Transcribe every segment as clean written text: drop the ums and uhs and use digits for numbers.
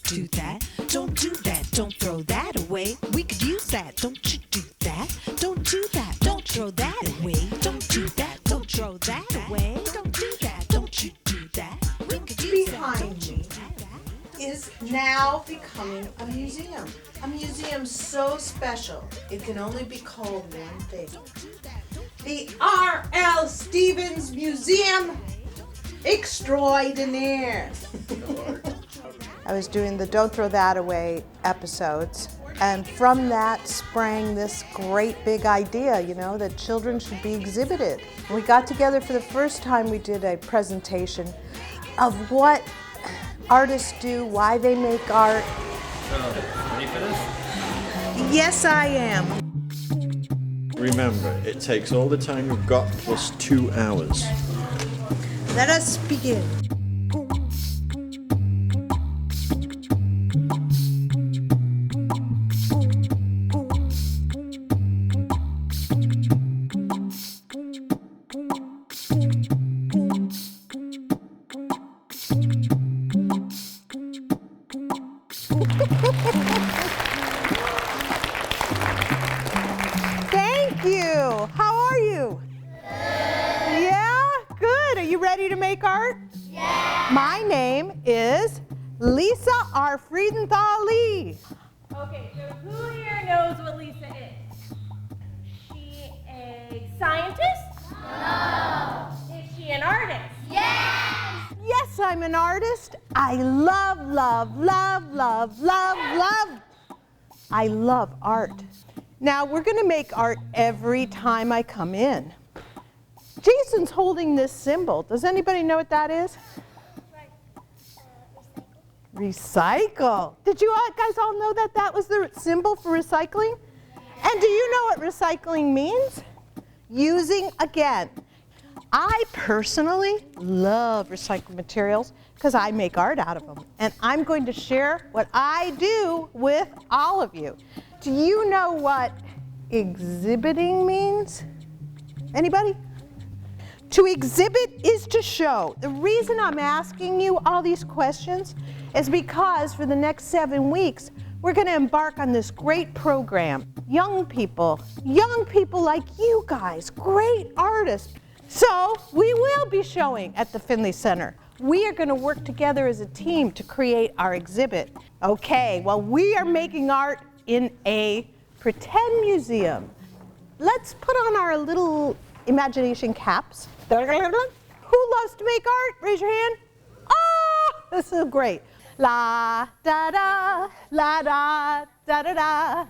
do that. Don't do that. Don't throw that away. We could use that. Don't you do that. Don't do that. Don't throw that away. Don't do that. Don't throw that away. Don't do that. Don't you do that. We could use that. Behind me is now becoming a museum. A museum so special, it can only be called one thing. The R.L. Stevens Museum Extraordinaire. I was doing the Don't Throw That Away episodes, and from that sprang this great big idea, that children should be exhibited. We got together for the first time, we did a presentation of what artists do, why they make art. Ready for this? Yes, I am. Remember, it takes all the time you've got plus 2 hours. Let us begin. Thank you. How are you? Yeah? Good. Are you ready to make art? Yeah. My name is Lisa R. Fredenthal-Lee. Okay, so who here knows what Lisa is? She a scientist? No. Is she an artist? Yes. Yes, I'm an artist. I love, love, love, love, love, love. I love art. Now, we're going to make art every time I come in. Jason's holding this symbol. Does anybody know what that is? Recycle. Did you guys all know that that was the symbol for recycling? And do you know what recycling means? Using again. I personally love recycled materials because I make art out of them. And I'm going to share what I do with all of you. Do you know what exhibiting means? Anybody? To exhibit is to show. The reason I'm asking you all these questions is because for the next 7 weeks, we're going to embark on this great program. Young people like you guys, great artists. So we will be showing at the Finley Center. We are going to work together as a team to create our exhibit. Okay, well, we are making art in a pretend museum. Let's put on our little imagination caps. Who loves to make art? Raise your hand. Oh, this is great. La da da, la da da da da,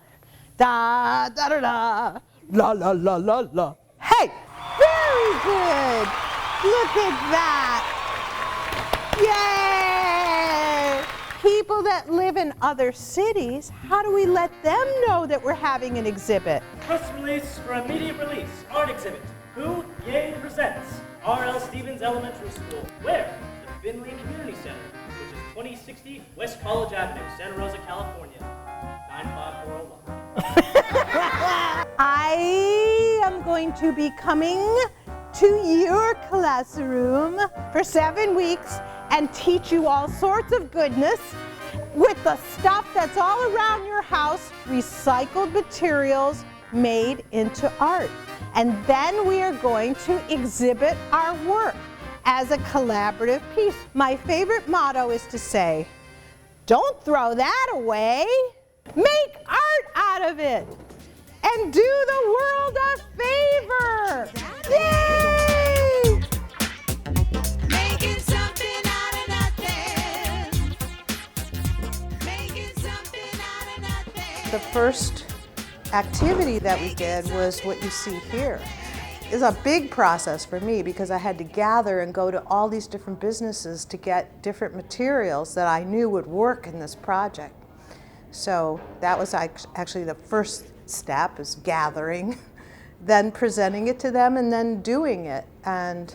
da da da da, la la la la la. Hey, very good. Look at that. Yay! People that live in other cities, how do we let them know that we're having an exhibit? Press release for immediate release. Art exhibit. Who? YEA presents R.L. Stevens Elementary School. Where? The Finley Community Center, which is 2060 West College Avenue, Santa Rosa, California. 95401. I am going to be coming to your classroom for 7 weeks and teach you all sorts of goodness with the stuff that's all around your house, recycled materials made into art. And then we are going to exhibit our work as a collaborative piece. My favorite motto is to say, don't throw that away, make art out of it, and do the world a favor. Yay! Making something out of nothing. Making something out of nothing. The first activity that we did was what you see here. It's a big process for me because I had to gather and go to all these different businesses to get different materials that I knew would work in this project. So that was actually the first step, is gathering, then presenting it to them, and then doing it. And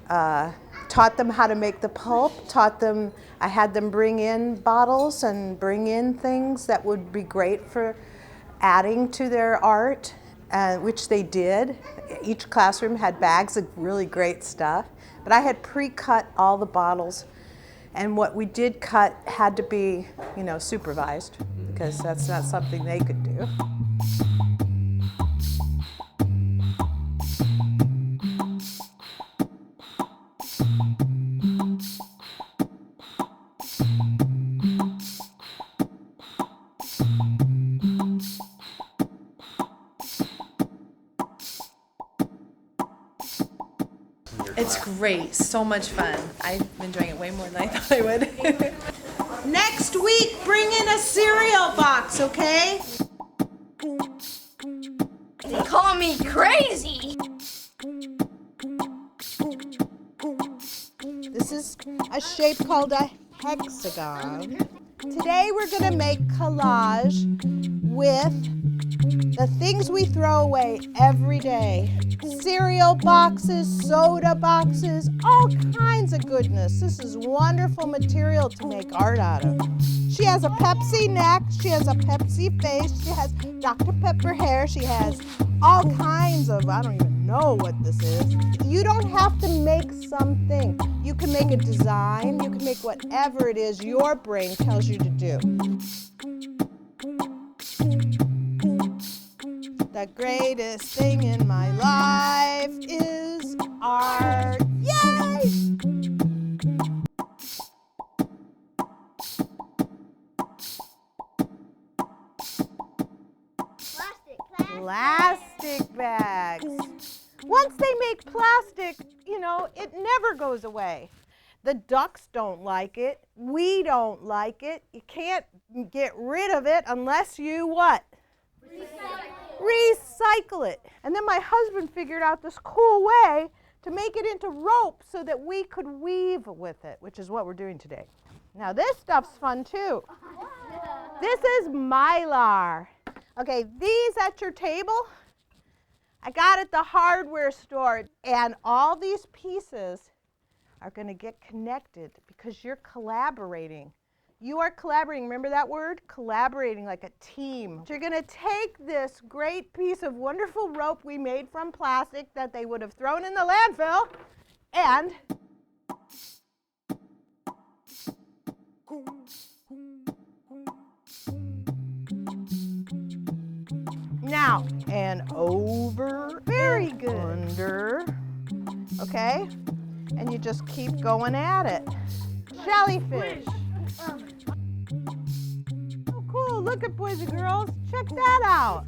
taught them how to make the pulp, I had them bring in bottles and bring in things that would be great for adding to their art, which they did. Each classroom had bags of really great stuff, but I had pre-cut all the bottles And what we did cut had to be, supervised, because that's not something they could do. It's great, so much fun. I'm enjoying it way more than I thought I would. Next week, bring in a cereal box, okay? They call me crazy. This is a shape called a hexagon. Today we're going to make collage with the things we throw away every day. Cereal boxes, soda boxes, all kinds of goodness. This is wonderful material to make art out of. She has a Pepsi neck, she has a Pepsi face, she has Dr. Pepper hair, she has all kinds of, I don't even know what this is. You don't have to make something. You can make a design, you can make whatever it is your brain tells you to do. The greatest thing in my life is art. Yay! Plastic bags. Once they make plastic, it never goes away. The ducks don't like it. We don't like it. You can't get rid of it unless you what? Recycle it. And then my husband figured out this cool way to make it into rope so that we could weave with it, which is what we're doing today. Now this stuff's fun too. This is Mylar. Okay, these at your table, I got at the hardware store, and all these pieces are going to get connected because you're collaborating. You are collaborating, remember that word? Collaborating like a team. So you're going to take this great piece of wonderful rope we made from plastic that they would have thrown in the landfill, and now, and over, very good, under, okay? And you just keep going at it. Jellyfish. Oh, cool, look at boys and girls. Check that out.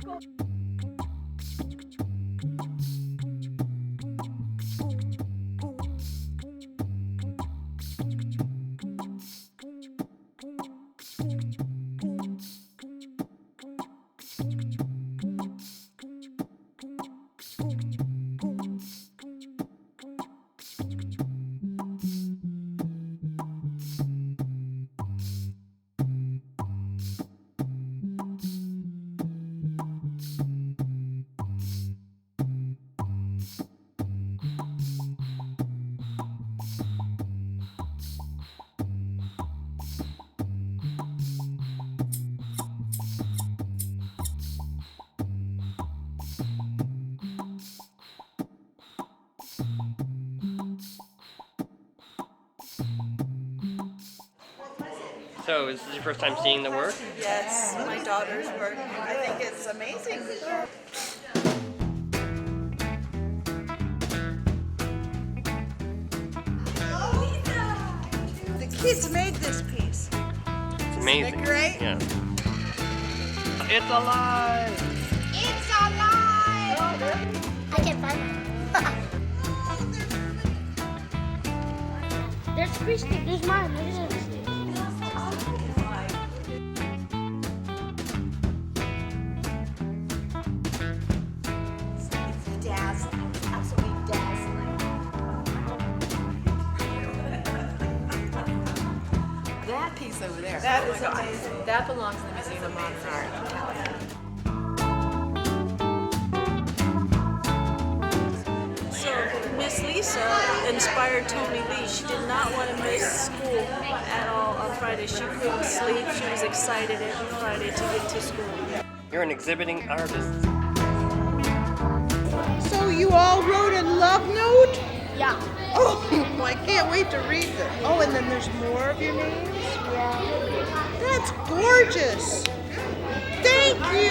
So, is this your first time seeing the work? Yes, my daughter's work. I think it's amazing. The kids made this piece. It's amazing. Isn't it great? Yeah. It's alive! It's alive! I can't find it. There's fish stick. There's mine. Look at this. It's dazzling. Absolutely dazzling. That piece over there. That is amazing. That belongs in the Museum of Modern Art. So Miss Lisa inspired Tony Lee. She did not want to miss school at all on Friday. She couldn't sleep. She was excited every Friday to get to school. You're an exhibiting artist. So you all wrote a love note? Yeah. Oh, I can't wait to read this. Oh, and then there's more. carve your names? Yeah. That's gorgeous. Thank you.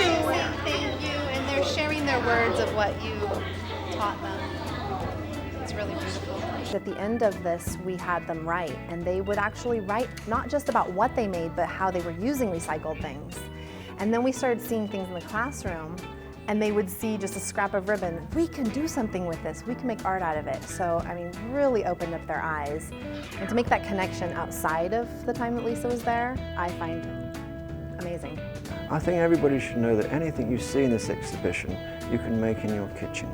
Thank you, and they're sharing their words of what you taught them. It's really beautiful. At the end of this, we had them write, and they would actually write not just about what they made, but how they were using recycled things. And then we started seeing things in the classroom, and they would see just a scrap of ribbon. We can do something with this. We can make art out of it. So, I mean, really opened up their eyes. And to make that connection outside of the time that Lisa was there, I find amazing. I think everybody should know that anything you see in this exhibition, you can make in your kitchen.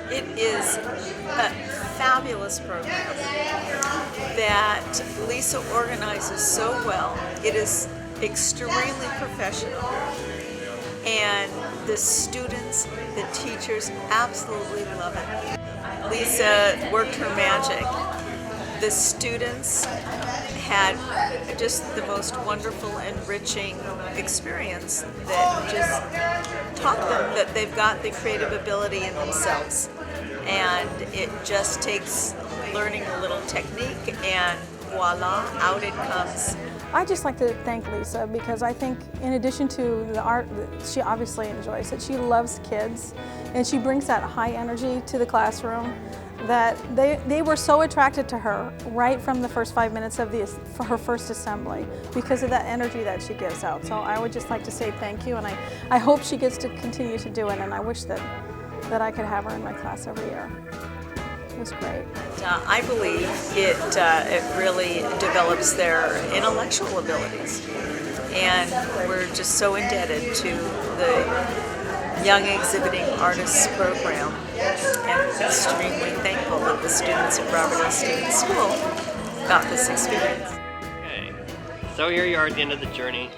It is a fabulous program that Lisa organizes so well. It is extremely professional, and the students, the teachers absolutely love it. Lisa worked her magic. The students had just the most wonderful, enriching experience that just taught them that they've got the creative ability in themselves. And it just takes learning a little technique, and voila, out it comes. I'd just like to thank Lisa, because I think in addition to the art that she obviously enjoys it, she loves kids, and she brings that high energy to the classroom that they were so attracted to her right from the first 5 minutes of for her first assembly because of that energy that she gives out. So I would just like to say thank you, and I hope she gets to continue to do it, and I wish that I could have her in my class every year. It was great. I believe it really develops their intellectual abilities, and we're just so indebted to the Young Exhibiting Artists program, and extremely thankful that the students at Robert E. Stevens School got this experience. Okay, so here you are at the end of the journey.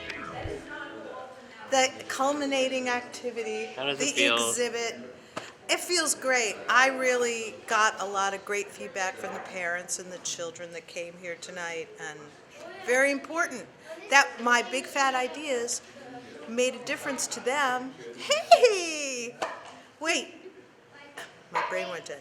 The culminating activity, How does the it feel? exhibit. It feels great. I really got a lot of great feedback from the parents and the children that came here tonight, and very important that my big fat ideas made a difference to them. Hey! Wait, my brain went dead.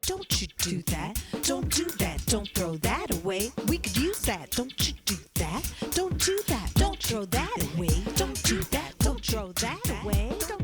Don't you do that. Don't do that. Don't throw that away. We could use that. Don't you do that. Don't do that. Don't throw that away. Don't do that. Don't throw that away. Don't